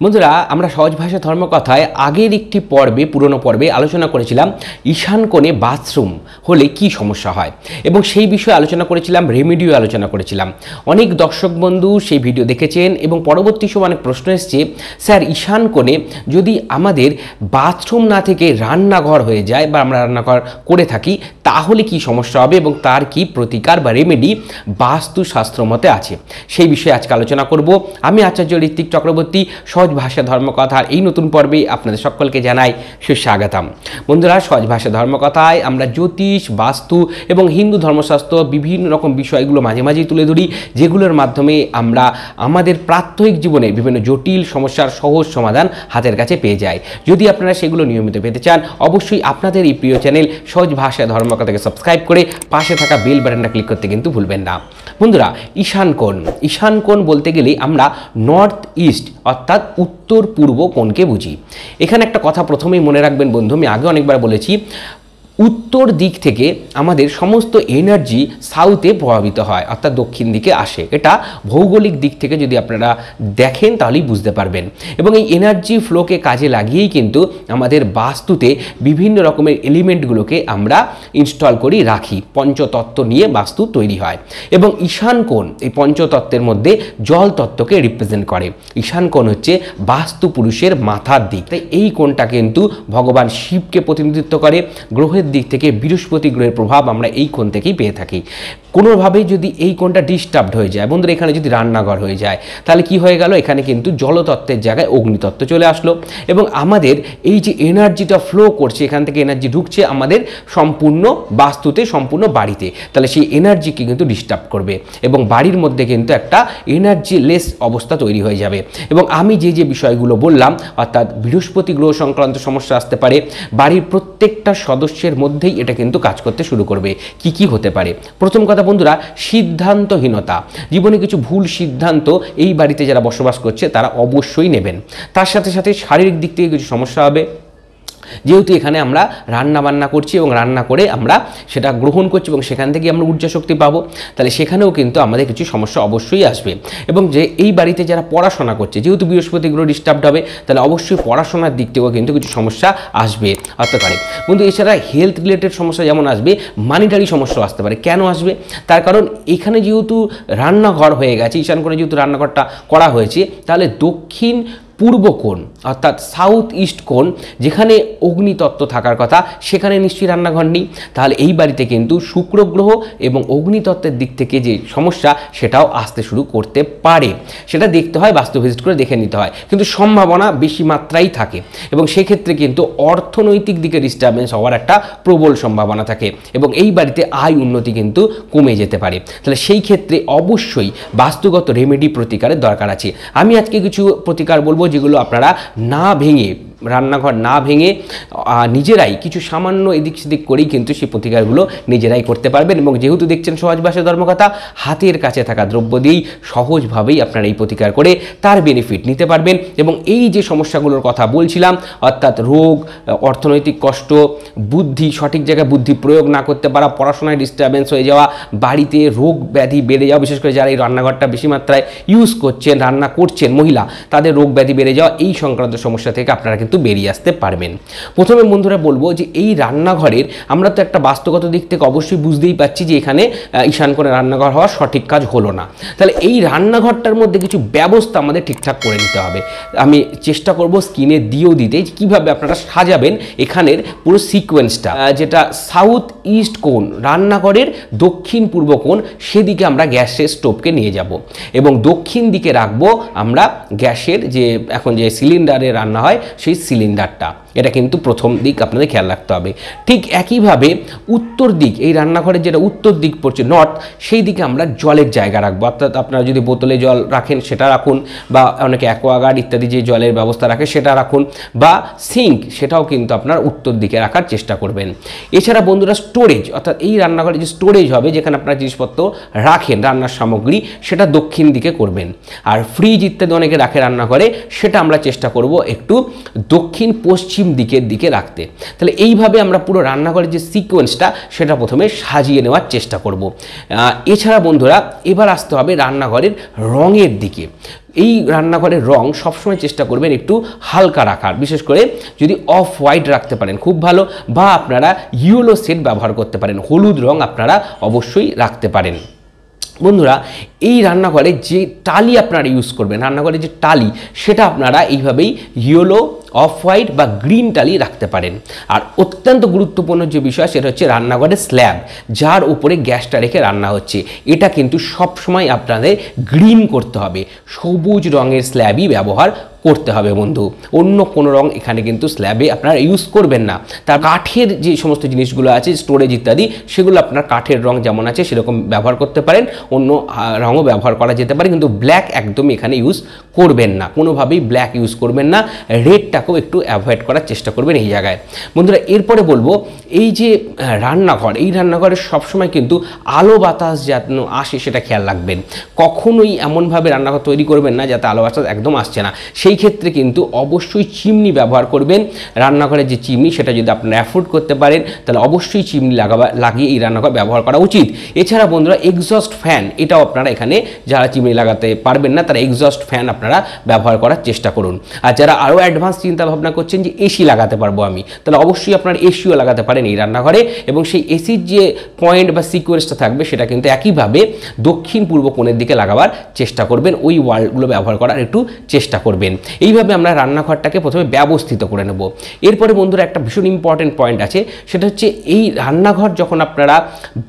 বন্ধুরা, আমরা সহজ ভাষা ধর্মকথায় আগের একটি পুরনো পর্বে আলোচনা করেছিলাম ঈশান কোণে বাথরুম হলে কি সমস্যা হয় এবং সেই বিষয়ে আলোচনা করেছিলাম, রেমেডিও আলোচনা করেছিলাম। অনেক দর্শক বন্ধু সেই ভিডিও দেখেছেন এবং পরবর্তী সময় অনেক প্রশ্ন এসছে, স্যার ঈশান কোণে যদি আমাদের বাথরুম না থেকে রান্নাঘর হয়ে যায় বা আমরা রান্নাঘর করে থাকি তাহলে কি সমস্যা হবে এবং তার কি প্রতিকার বা রেমেডি বাস্তুশাস্ত্র মতে আছে, সেই বিষয়ে আজকে আলোচনা করব। আমি আচার্য ঋত্বিক চক্রবর্তী, সহজ ভাষা ধর্মকথার এই নতুন পর্বে আপনাদের সকলকে জানাই সুস্বাগতম। বন্ধুরা, সহজ ভাষা ধর্মকথায় আমরা জ্যোতিষ, বাস্তু এবং হিন্দু ধর্মশাস্ত্র বিভিন্ন রকম বিষয়গুলো মাঝে মাঝেই তুলে ধরি, যেগুলোর মাধ্যমে আমরা আমাদের প্রাত্যহিক জীবনে বিভিন্ন জটিল সমস্যার সহজ সমাধান হাতের কাছে পেয়ে যাই। যদি আপনারা সেগুলো নিয়মিত পেতে চান, অবশ্যই আপনাদের এই প্রিয় চ্যানেল সহজ ভাষা ধর্মকথাকে সাবস্ক্রাইব করে পাশে থাকা বেল বাটনটা ক্লিক করতে কিন্তু ভুলবেন না। বন্ধুরা, ঈশান কোণ বলতে গেলে আমরা নর্থ ইস্ট অর্থাৎ উত্তর পূর্ব কোণকে বুঝি। এখানে একটা কথা প্রথমেই মনে রাখবেন বন্ধু, আমি আগে অনেকবার বলেছি, উত্তর দিক থেকে আমাদের সমস্ত এনার্জি সাউথে প্রভাবিত হয় অর্থাৎ দক্ষিণ দিকে আসে। এটা ভৌগোলিক দিক থেকে যদি আপনারা দেখেন তাহলেই বুঝতে পারবেন। এবং এই এনার্জি ফ্লোকে কাজে লাগিয়েই কিন্তু আমাদের বাস্তুতে বিভিন্ন রকমের এলিমেন্টগুলোকে আমরা ইনস্টল করি, রাখি। পঞ্চতত্ত্ব নিয়ে বাস্তু তৈরি হয় এবং ঈশান কোণ এই পঞ্চতত্ত্বের মধ্যে জল তত্ত্বকে রিপ্রেজেন্ট করে। ঈশান কোণ হচ্ছে বাস্তু পুরুষের মাথার দিক, তাই এই কোণটা কিন্তু ভগবান শিবকে প্রতিনিধিত্ব করে। গ্রহের দিক থেকে বৃহস্পতি গ্রহের প্রভাব আমরা এই কোণ থেকেই পেয়ে থাকি। কোনোভাবেই যদি এই কোণটা ডিস্টার্বড হয়ে যায়, বন্ধুরা এখানে যদি রান্নাঘর হয়ে যায় তাহলে কি হয়ে গেল, এখানে কিন্তু জলতত্ত্বের জায়গায় অগ্নিতত্ত্ব চলে আসলো এবং আমাদের এই যে এনার্জিটা ফ্লো করছে, এখান থেকে এনার্জি ঢুকছে আমাদের সম্পূর্ণ বাস্তুতে, সম্পূর্ণ বাড়িতে, তাহলে সেই এনার্জিকে কিন্তু ডিস্টার্ব করবে এবং বাড়ির মধ্যে কিন্তু একটা এনার্জি লেস অবস্থা তৈরি হয়ে যাবে। এবং আমি যে বিষয়গুলো বললাম, অর্থাৎ বৃহস্পতি গ্রহ সংক্রান্ত সমস্যা আসতে পারে, বাড়ির প্রত্যেকটা সদস্যের মধ্যেই এটা কিন্তু কাজ করতে শুরু করবে। কি হতে পারে? প্রথম কথা বন্ধুরা, সিদ্ধান্তহীনতা। জীবনে কিছু ভুল সিদ্ধান্ত এই বাড়িতে যারা বসবাস করছে তারা অবশ্যই নেবেন। তার সাথে সাথে শারীরিক দিক থেকে কিছু সমস্যা হবে, যেহেতু এখানে আমরা রান্না বান্না করছি এবং রান্না করে আমরা সেটা গ্রহণ করছি এবং সেখান থেকে আমরা ঊর্জা শক্তি পাবো, তাহলে সেখানেও কিন্তু আমাদের কিছু সমস্যা অবশ্যই আসবে। এবং যে এই বাড়িতে যারা পড়াশোনা করছে, যেহেতু বৃহস্পতি গ্রহ ডিস্টার্বড হবে, তাহলে অবশ্যই পড়াশোনার দিক থেকেও কিন্তু কিছু সমস্যা আসবে আসতে পারে। কিন্তু এছাড়া হেলথ রিলেটেড সমস্যা যেমন আসবে, মানিটারি সমস্যা আসতে পারে। কেন আসবে? তার কারণ এখানে যেহেতু রান্নাঘর হয়ে গেছে, ঈশান করে যেহেতু রান্নাঘরটা করা হয়েছে, তাহলে দক্ষিণ পূর্ব কোণ অর্থাৎ সাউথ ইস্ট কোণ, যেখানে অগ্নিতত্ত্ব থাকার কথা, সেখানে নিশ্চয়ই রান্নাঘর নেই। তাহলে এই বাড়িতে কিন্তু শুক্র গ্রহ এবং অগ্নিতত্ত্বের দিক থেকে যে সমস্যা সেটাও আসতে শুরু করতে পারে। সেটা দেখতে হয়, বাস্তু ভিজিট করে দেখে নিতে হয়, কিন্তু সম্ভাবনা বেশি মাত্রাই থাকে এবং সেক্ষেত্রে কিন্তু অর্থনৈতিক দিকে ডিস্টারবেন্স হওয়ার একটা প্রবল সম্ভাবনা থাকে এবং এই বাড়িতে আয় উন্নতি কিন্তু কমে যেতে পারে। তাহলে সেই ক্ষেত্রে অবশ্যই বাস্তুগত রেমেডি প্রতিকারের দরকার আছে। আমি আজকে কিছু প্রতিকার বলবো যেগুলো আপনারা না ভেঙে, রান্নাঘর না ভেঙে নিজেরাই কিছু সামান্য এদিক সেদিক করেই কিন্তু সেই প্রতিকারগুলো নিজেরাই করতে পারবেন। এবং যেহেতু দেখছেন সহজ ভাষা ধর্মকথা, হাতের কাছে থাকা দ্রব্য দিয়েই সহজভাবেই আপনারা এই প্রতিকার করে তার বেনিফিট নিতে পারবেন। এবং এই যে সমস্যাগুলোর কথা বলছিলাম, অর্থাৎ রোগ, অর্থনৈতিক কষ্ট, বুদ্ধি সঠিক জায়গায় বুদ্ধি প্রয়োগ না করতে পারা, পড়াশোনায় ডিস্টারবেন্স হয়ে যাওয়া, বাড়িতে রোগ ব্যাধি বেড়ে যাওয়া, বিশেষ করে যারা এই রান্নাঘরটা বেশি মাত্রায় ইউজ করছেন, রান্না করছেন মহিলা, তাদের রোগ ব্যাধি বেড়ে যাওয়া, এই সংক্রান্ত সমস্যা থেকে আপনারা কিন্তু বেরিয়ে আসতে পারবেন। প্রথমে বন্ধুরা বলবো যে এই রান্নাঘরের আমরা তো একটা বাস্তুগত দিক থেকে অবশ্যই বুঝতেই পাচ্ছি যে এখানে ঈশান কোণে রান্নাঘর হওয়ার সঠিক কাজ হলো না। তাহলে এই রান্নাঘরটার মধ্যে কিছু ব্যবস্থা আমাদের ঠিকঠাক করে নিতে হবে। আমি চেষ্টা করব স্ক্রিনে দিয়েও দিতে কিভাবে আপনারা সাজাবেন এখানের পুরো সিকোয়েন্সটা। যেটা সাউথ ইস্ট কোণ, রান্নাঘরের দক্ষিণ পূর্ব কোণ, সেদিকে আমরা গ্যাসের স্টোভকে নিয়ে যাব এবং দক্ষিণ দিকে রাখবো আমরা গ্যাসের যে এখন যে সিলিন্ডারে রান্না হয় সেই সিলিন্ডারটা। এটা কিন্তু প্রথম দিক আপনাদের খেয়াল রাখতে হবে। ঠিক একইভাবে উত্তর দিক, এই রান্নাঘরের যেটা উত্তর দিক পড়ছে নর্থ, সেই দিকে আমরা জলের জায়গা রাখবো। অর্থাৎ আপনারা যদি বোতলে জল রাখেন সেটা রাখুন, বা অনেকে অ্যাকোয়াগার্ড ইত্যাদি যে জলের ব্যবস্থা রাখে সেটা রাখুন, বা সিঙ্ক সেটাও কিন্তু আপনার উত্তর দিকে রাখার চেষ্টা করবেন। এছাড়া বন্ধুরা স্টোরেজ, অর্থাৎ এই রান্নাঘরে যে স্টোরেজ হবে যেখানে আপনারা জিনিসপত্র রাখেন, রান্নার সামগ্রী, সেটা দক্ষিণ দিকে করবেন। আর ফ্রিজ ইত্যাদি অনেকে রাখে রান্নাঘরে, সেটা আমরা চেষ্টা করব একটু দক্ষিণ পশ্চিম দিকের দিকে রাখতে। তাহলে এইভাবে আমরা পুরো রান্নাঘরের যে সিকোয়েন্সটা সেটা প্রথমে সাজিয়ে নেওয়ার চেষ্টা করব। এছাড়া বন্ধুরা এবার আসতে হবে রান্নাঘরের রঙের দিকে। এই রান্নাঘরের রং সবসময় চেষ্টা করবেন একটু হালকা রাখার, বিশেষ করে যদি অফ হোয়াইট রাখতে পারেন খুব ভালো, বা আপনারা ইয়েলো সেট ব্যবহার করতে পারেন, হলুদ রং আপনারা অবশ্যই রাখতে পারেন। বন্ধুরা, এই রান্নাঘরে যে টালি আপনারা ইউজ করবেন, রান্নাঘরে যে টালি সেটা আপনারা এইভাবেই ইয়েলো, অফ হোয়াইট বা গ্রিন টালি রাখতে পারেন। আর অত্যন্ত গুরুত্বপূর্ণ যে বিষয় সেটা হচ্ছে রান্নাঘরের স্ল্যাব, যার উপরে গ্যাসটা রেখে রান্না হচ্ছে, এটা কিন্তু সবসময় আপনাদের গ্রিন করতে হবে, সবুজ রঙের স্ল্যাবই ব্যবহার করতে হবে বন্ধু। অন্য কোনো রং এখানে কিন্তু স্ল্যাবে আপনারা ইউজ করবেন না। তার কাঠের যে সমস্ত জিনিসগুলো আছে, স্টোরেজ ইত্যাদি, সেগুলো আপনার কাঠের রং যেমন আছে সেরকম ব্যবহার করতে পারেন, অন্য রঙও ব্যবহার করা যেতে পারে, কিন্তু ব্ল্যাক একদমই এখানে ইউজ করবেন না, কোনোভাবেই ব্ল্যাক ইউজ করবেন না। রেডটাকেও একটু অ্যাভয়েড করার চেষ্টা করবেন এই জায়গায়। বন্ধুরা, এরপরে বলবো এই যে রান্নাঘর, এই রান্নাঘরে সবসময় কিন্তু আলো বাতাস যেন আসে সেটা খেয়াল রাখবেন। কখনোই এমনভাবে রান্নাঘর তৈরি করবেন না যাতে আলো বাতাস একদম আসছে না। সেই ক্ষেত্রে কিন্তু অবশ্যই চিমনি ব্যবহার করবেন। রান্নাঘরের যে চিমনি সেটা যদি আপনারা অ্যাফোর্ড করতে পারেন তাহলে অবশ্যই চিমনি লাগিয়ে এই রান্নাঘর ব্যবহার করা উচিত। এছাড়া বন্ধুরা, এক্সস্ট ফ্যান, এটাও আপনারা এখানে যারা চিমনি লাগাতে পারবেন না তারা এক্সস্ট ফ্যান আপনারা ব্যবহার করার চেষ্টা করুন। আর যারা আরও অ্যাডভান্স চিন্তা ভাবনা করছেন যে এসি লাগাতে পারবো আমি, তাহলে অবশ্যই আপনারা এসিও লাগাতে পারেন এই রান্নাঘরে, এবং সেই এসির যে পয়েন্ট বা সিকোয়েন্সটা থাকবে সেটা কিন্তু একইভাবে দক্ষিণ পূর্ব কোণের দিকে লাগাবার চেষ্টা করবেন, ওই ওয়ালগুলো ব্যবহার করার একটু চেষ্টা করবেন। এইভাবে আমরা রান্নাঘরটাকে প্রথমে ব্যবস্থিত করে নেব। এরপরে বন্ধুরা, একটা ভীষণ ইম্পর্টেন্ট পয়েন্ট আছে, সেটা হচ্ছে এই রান্নাঘর যখন আপনারা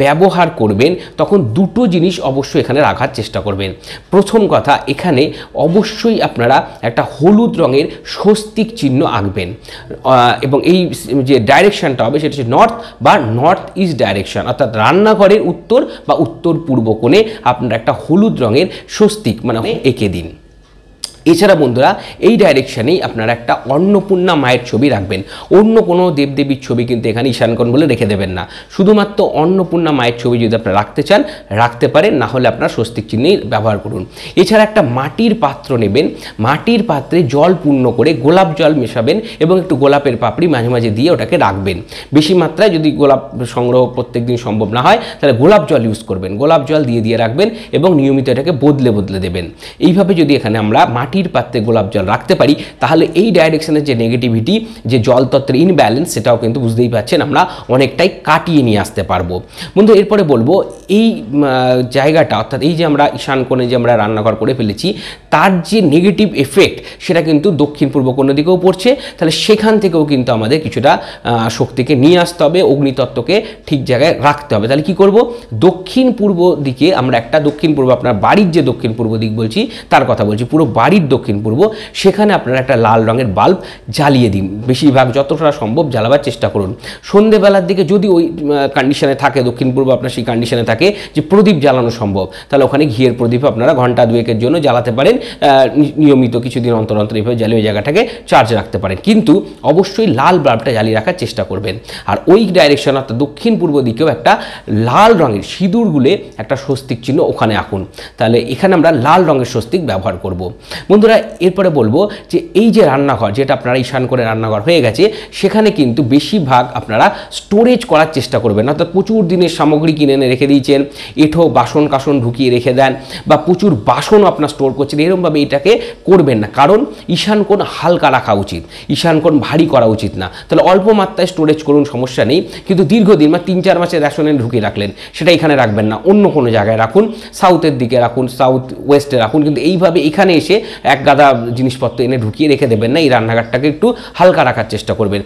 ব্যবহার করবেন তখন দুটো জিনিস অবশ্যই এখানে রাখার চেষ্টা করবেন। প্রথম কথা, এখানে অবশ্যই আপনারা একটা হলুদ রঙের স্বস্তিক চিহ্ন আঁকবেন, এবং এই যে ডাইরেকশনটা হবে সেটা হচ্ছে নর্থ বা নর্থ ইস্ট ডাইরেকশন, অর্থাৎ রান্নাঘরের উত্তর বা উত্তর পূর্ব কোণে আপনারা একটা হলুদ রঙের স্বস্তিক মানে এঁকে দিন। এছাড়া বন্ধুরা, এই ডাইরেকশানেই আপনারা একটা অন্নপূর্ণা মায়ের ছবি রাখবেন। অন্য কোনো দেবদেবীর ছবি কিন্তু এখানে ঈশানকোণ বলে রেখে দেবেন না, শুধুমাত্র অন্নপূর্ণা মায়ের ছবি যদি আপনারা রাখতে চান রাখতে পারেন, না হলে আপনার স্বস্তিক চিহ্নই ব্যবহার করুন। এছাড়া একটা মাটির পাত্র নেবেন, মাটির পাত্রে জল পূর্ণ করে গোলাপ জল মেশাবেন এবং একটু গোলাপের পাপড়ি মাঝে মাঝে দিয়ে ওটাকে রাখবেন। বেশি মাত্রায় যদি গোলাপ সংগ্রহ প্রত্যেক দিন সম্ভব না হয় তাহলে গোলাপ জল ইউজ করবেন, গোলাপ জল দিয়ে রাখবেন এবং নিয়মিত এটাকে বদলে দেবেন। এইভাবে যদি এখানে আমরা মাটির পাত্রে গোলাপ জল রাখতে পারি তাহলে এই ডাইরেকশনের যে নেগেটিভিটি, যে জলতত্ত্বের ইনব্যালেন্স, সেটাও কিন্তু বুঝতেই পারছেন আমরা অনেকটাই কাটিয়ে নিয়ে আসতে পারবো। বন্ধু, এরপরে বলবো এই জায়গাটা, অর্থাৎ এই যে আমরা ঈশান কোণে যে আমরা রান্নাঘর করে ফেলেছি তার যে নেগেটিভ এফেক্ট সেটা কিন্তু দক্ষিণ পূর্ব কোণ দিকেও পড়ছে, তাহলে সেখান থেকেও কিন্তু আমাদের কিছুটা শক্তিকে নিয়ে আসতে হবে, অগ্নিতত্ত্বকে ঠিক জায়গায় রাখতে হবে। তাহলে কি করব, দক্ষিণ পূর্ব দিকে আমরা একটা, দক্ষিণ পূর্ব আপনার বাড়ির যে দক্ষিণ পূর্ব দিক বলছি তার কথা বলছি, পুরো বাড়ির দক্ষিণ পূর্ব, সেখানে আপনারা একটা লাল রঙের বাল্ব জ্বালিয়ে দিন, বেশিরভাগ যতটা সম্ভব জ্বালাবার চেষ্টা করুন। সন্ধ্যেবেলার দিকে যদি ওই কন্ডিশনে থাকে, দক্ষিণ পূর্ব আপনার সেই কন্ডিশনে থাকে যে প্রদীপ জ্বালানো সম্ভব, তাহলে ওখানে ঘিয়ের প্রদীপ আপনারা ঘন্টা দুয়েকের জন্য জ্বালাতে পারেন, নিয়মিত কিছুদিন অন্তর এইভাবে জ্বালিয়ে ওই জায়গাটাকে চার্জ রাখতে পারেন, কিন্তু অবশ্যই লাল বাল্বটা জ্বালিয়ে রাখার চেষ্টা করবেন। আর ওই ডাইরেকশন অর্থাৎ দক্ষিণ পূর্ব দিকেও একটা লাল রঙের সিঁদুর গুলে একটা স্বস্তিক চিহ্ন ওখানে আঁকুন, তাহলে এখানে আমরা লাল রঙের স্বস্তিক ব্যবহার করব। বন্ধুরা, এরপরে বলবো যে এই যে রান্নাঘর, যেটা আপনারা ঈশান করে রান্নাঘর হয়ে গেছে, সেখানে কিন্তু বেশিরভাগ আপনারা স্টোরেজ করার চেষ্টা করবেন, অর্থাৎ প্রচুর দিনের সামগ্রী কিনে এনে রেখে দিয়েছেন, এঁঠো বাসন কাসন ঢুকিয়ে রেখে দেন, বা প্রচুর বাসনও আপনার স্টোর করছেন, এরকমভাবে এটাকে করবেন না, কারণ ঈশান কোণ হালকা রাখা উচিত, ঈশান কোণ ভারী করা উচিত না। তাহলে অল্প মাত্রায় স্টোরেজ করুন, সমস্যা নেই, কিন্তু দীর্ঘদিন বা 3-4 মাসের রেশনে ঢুকিয়ে রাখলেন সেটা এখানে রাখবেন না, অন্য কোনো জায়গায় রাখুন, সাউথের দিকে রাখুন, সাউথ ওয়েস্টে রাখুন, কিন্তু এইভাবে এখানে এসে এক গাদা জিনিসপত্র এনে ঢুকিয়ে রেখে দেবেন না। এই রান্নাঘরটাকে একটু হালকা রাখার চেষ্টা করবেন।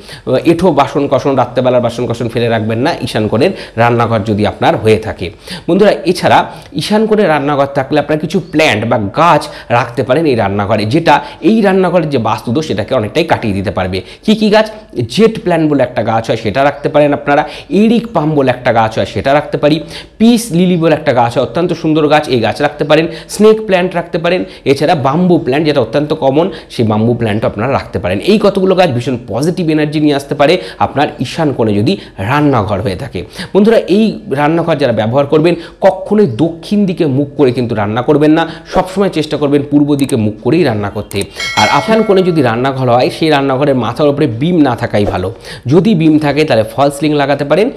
এঁঠো বাসন কাসন, রাত্রেবেলার বাসন কাসন ফেলে রাখবেন না ঈশান কোণের রান্নাঘর যদি আপনার হয়ে থাকে। বন্ধুরা, এছাড়া ঈশান কোণের রান্নাঘর থাকলে আপনারা কিছু প্ল্যান্ট বা গাছ রাখতে পারেন এই রান্নাঘরে, যেটা এই রান্নাঘরের যে বাস্তুদোষ সেটাকে অনেকটাই কাটিয়ে দিতে পারবে। কি কি গাছ? জেট প্ল্যান্ট বলে একটা গাছ হয় সেটা রাখতে পারেন আপনারা, এরিক পাম বলে একটা গাছ হয় সেটা রাখতে পারি, পিস লিলি বলে একটা গাছ হয় অত্যন্ত সুন্দর গাছ, এই গাছ রাখতে পারেন, স্নেক প্ল্যান্ট রাখতে পারেন, এছাড়া বাম্বু প্ল্যান্ট যেটা অত্যন্ত কমন, সেই বাম্বু প্ল্যান্টও আপনারা রাখতে পারেন। এই কতগুলো গাছ ভীষণ পজিটিভ এনার্জি নিয়ে আসতে পারে আপনার ঈশান কোণে যদি রান্নাঘর হয়ে থাকে। বন্ধুরা, এই রান্নাঘর যারা ব্যবহার করবেন কখনোই দক্ষিণ দিকে মুখ করে কিন্তু রান্না করবেন না, সবসময় চেষ্টা করবেন পূর্ব দিকে মুখ করেই রান্না করতে। আর ঈশান কোণে যদি রান্নাঘর হয় সেই রান্নাঘরের মাথার উপরে বিম না থাকাই ভালো, যদি বিম থাকে তাহলে ফল সিলিং লাগাতে পারেন,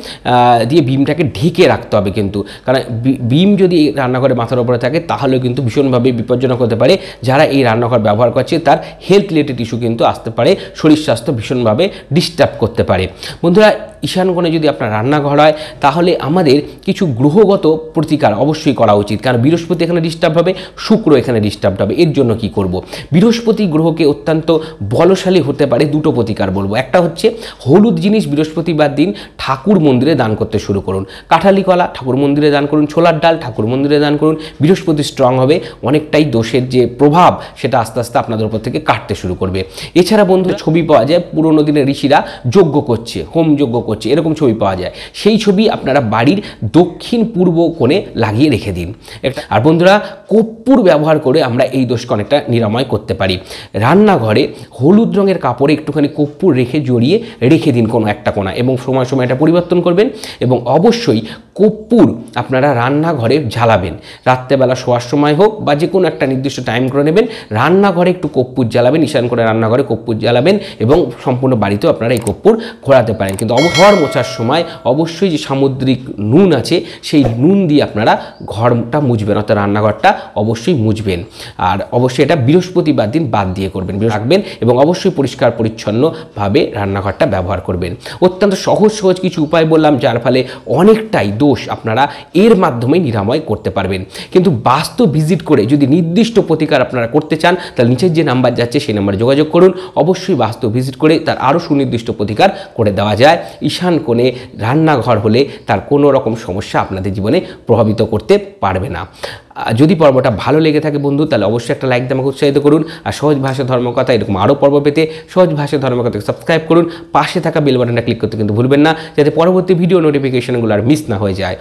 দিয়ে বিমটাকে ঢেকে রাখতে হবে, কিন্তু কারণ বিম যদি রান্নাঘরের মাথার উপরে থাকে তাহলে কিন্তু ভীষণভাবে বিপজ্জনক হতে পারে। যারা এই রান্নাঘর ব্যবহার করছে তার হেলথ রিলেটেড ইস্যু কিন্তু আসতে পারে, শরীর স্বাস্থ্য ভীষণভাবে ডিস্টার্ব করতে পারে। বন্ধুরা, ঈশান কোণে যদি আপনার রান্নাঘর হয় তাহলে আমাদের কিছু গ্রহগত প্রতিকার অবশ্যই করা উচিত, কারণ বৃহস্পতি এখানে ডিস্টার্ব হবে, শুক্র এখানে ডিস্টার্ব হবে। এর জন্য কি করব? বৃহস্পতি গ্রহকে অত্যন্ত বলশালী হতে পারে দুটো প্রতিকার বলবো। একটা হচ্ছে হলুদ জিনিস বৃহস্পতিবার দিন ঠাকুর মন্দিরে দান করতে শুরু করুন। কাঁঠালি কলা ঠাকুর মন্দিরে দান করুন, ছোলার ডাল ঠাকুর মন্দিরে দান করুন। বৃহস্পতি স্ট্রং হবে, অনেকটাই দোষের যে প্রভাব সেটা আস্তে আস্তে আপনাদের উপর থেকে কাটতে শুরু করবে। এছাড়া বন্ধু ছবি পাওয়া যায় পুরোনো দিনের ঋষিরা যজ্ঞ করছে, হোম যজ্ঞ করছে, এরকম ছবি পাওয়া যায়। সেই ছবি আপনারা বাড়ির দক্ষিণ পূর্ব কোণে লাগিয়ে রেখে দিন। আর বন্ধুরা, কর্পূর ব্যবহার করে আমরা এই দোষকে অনেকটা নিরাময় করতে পারি। রান্নাঘরে হলুদ রঙের কাপড়ে একটুখানি কর্পূর রেখে জড়িয়ে রেখে দিন কোনো একটা কোণা, এবং সময় সময় এটা পরিবর্তন করবেন। এবং অবশ্যই কর্পূর আপনারা রান্নাঘরে ঝালাবেন, রাত্রেবেলা শোয়ার সময় হোক বা যে কোনো একটা নির্দিষ্ট টাইম করে নেবেন, রান্নাঘরে একটু কর্পূর জ্বালাবেন, ঈশান করে রান্নাঘরে কর্পূর জ্বালাবেন এবং সম্পূর্ণ বাড়িতেও আপনারা এই কর্পূর ঘোরাতে পারেন। কিন্তু ঘর মোছার সময় অবশ্যই যে সামুদ্রিক নুন আছে সেই নুন দিয়ে আপনারা ঘরটা মুছবেন, অর্থাৎ রান্নাঘরটা অবশ্যই মুছবেন। আর অবশ্যই এটা বৃহস্পতিবার দিন বাদ দিয়ে করবেন, রাখবেন এবং অবশ্যই পরিষ্কার পরিচ্ছন্নভাবে রান্নাঘরটা ব্যবহার করবেন। অত্যন্ত সহজ সহজ কিছু উপায় বললাম, যার ফলে অনেকটাই দোষ আপনারা এর মাধ্যমে নিরাময় করতে পারবেন। কিন্তু বাস্তব ভিজিট করে যদি নির্দিষ্ট প্রতিকার আপনারা করতে চান তাহলে নিচের যে নাম্বার যাচ্ছে সেই নাম্বারে যোগাযোগ করুন। অবশ্যই বাস্তব ভিজিট করে তার আরও সুনির্দিষ্ট প্রতিকার করে দেওয়া যায়। ঈশান কোণে রান্নাঘর হলে তার কোনো রকম সমস্যা আপনাদের জীবনে প্রভাবিত করতে পারবে না। যদি পর্বটা ভালো লেগে থাকে বন্ধু, তাহলে অবশ্যই একটা লাইক দিয়ে আমাকে উৎসাহিত করুন। আর সহজ ভাষা ধর্মকথা এরকম আরও পর্ব পেতে সহজ ভাষা ধর্মকথাকে সাবস্ক্রাইব করুন। পাশে থাকা বেল বাটনটা ক্লিক করতে কিন্তু ভুলবেন না, যাতে পরবর্তী ভিডিও নোটিফিকেশনগুলো আর মিস না হয়ে যায়।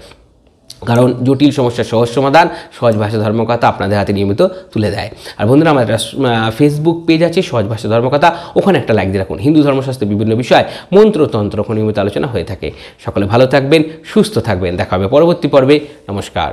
কারণ জটিল সমস্যার সহজ সমাধান সহজ ভাষা ধর্মকথা আপনাদের হাতে নিয়মিত তুলে দেয়। আর বন্ধুরা, আমার একটা ফেসবুক পেজ আছে সহজ ভাষা ধর্মকথা, ওখানে একটা লাইক দিয়ে রাখুন। হিন্দু ধর্মশাস্ত্রের বিভিন্ন বিষয় মন্ত্রতন্ত্র নিয়মিত আলোচনা হয়ে থাকে। সকলে ভালো থাকবেন, সুস্থ থাকবেন, দেখা হবে পরবর্তী পর্বে। নমস্কার।